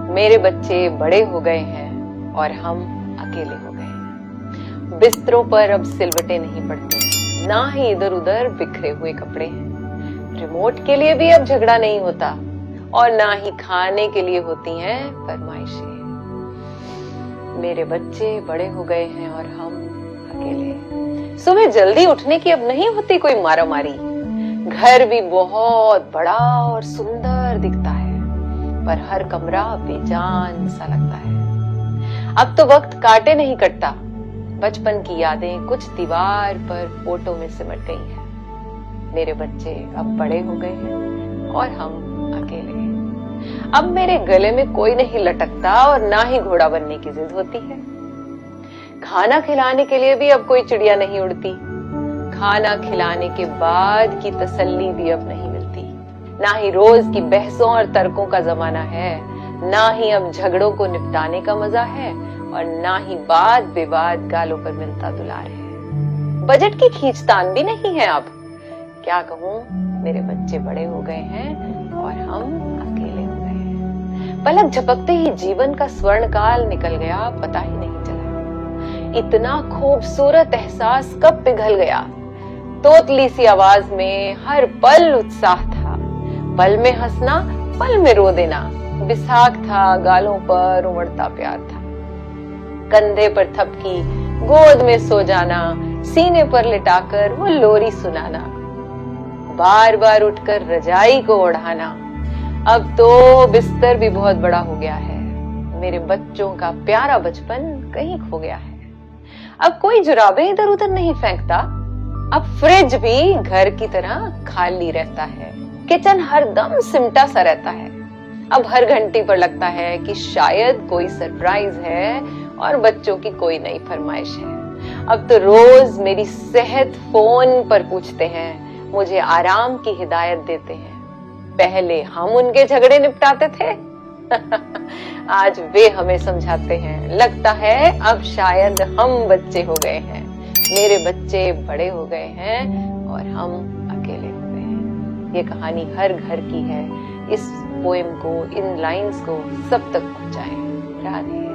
मेरे बच्चे बड़े हो गए हैं और हम अकेले हो गए हैं। बिस्तरों पर अब सिलवटें नहीं पड़ती, ना ही इधर उधर बिखरे हुए कपड़े हैं। रिमोट के लिए भी अब झगड़ा नहीं होता और ना ही खाने के लिए होती हैं फरमाइशें। मेरे बच्चे बड़े हो गए हैं और हम अकेले। सुबह जल्दी उठने की अब नहीं होती कोई मारामारी। घर भी बहुत बड़ा और सुंदर दिखता है, पर हर कमरा बेजान सा लगता है। अब तो वक्त काटे नहीं कटता। बचपन की यादें कुछ दीवार पर फोटो में सिमट गई हैं। मेरे बच्चे अब बड़े हो गए हैं और हम अकेले हैं। अब मेरे गले में कोई नहीं लटकता और ना ही घोड़ा बनने की जिद होती है। खाना खिलाने के लिए भी अब कोई चिड़िया नहीं उड़ती। खाना खिलाने के बाद की तसल्ली भी अब नहीं मिलती। ना ही रोज की बहसों और तर्कों का जमाना है, ना ही अब झगड़ों को निपटाने का मजा है और ना ही वाद विवाद गालों पर मिलता दुलार है। बजट की खींचतान भी नहीं है अब। क्या कहूँ, मेरे बच्चे बड़े हो गए हैं और हम अकेले हो गए हैं। पलक झपकते ही जीवन का स्वर्ण काल निकल गया, पता ही नहीं चला। इतना खूबसूरत एहसास कब पिघल गया। तोतली सी आवाज में हर पल उत्साह था। पल में हंसना, पल में रो देना। बिसाख था, गालों पर उमड़ता प्यार था। कंधे पर थपकी, गोद में सो जाना, सीने पर लिटाकर वो लोरी सुनाना, बार बार उठकर रजाई को ओढ़ाना। अब तो बिस्तर भी बहुत बड़ा हो गया है। मेरे बच्चों का प्यारा बचपन कहीं खो गया है। अब कोई जुराबें इधर उधर नहीं फेंकता। अब फ्रिज भी घर की तरह खाली रहता है। किचन हरदम सिमटा सा रहता है। अब हर घंटी पर लगता है कि शायद कोई सरप्राइज है और बच्चों की कोई नई फरमाइश है। अब तो रोज मेरी सेहत फोन पर पूछते हैं, मुझे आराम की हिदायत देते हैं। पहले हम उनके झगड़े निपटाते थे आज वे हमें समझाते हैं। लगता है अब शायद हम बच्चे हो गए हैं। मेरे बच्चे बड़े हो गए हैं और हम अकेले हो गए हैं। ये कहानी हर घर की है। इस पोएम को, इन लाइंस को सब तक पहुंचाएं। राधे।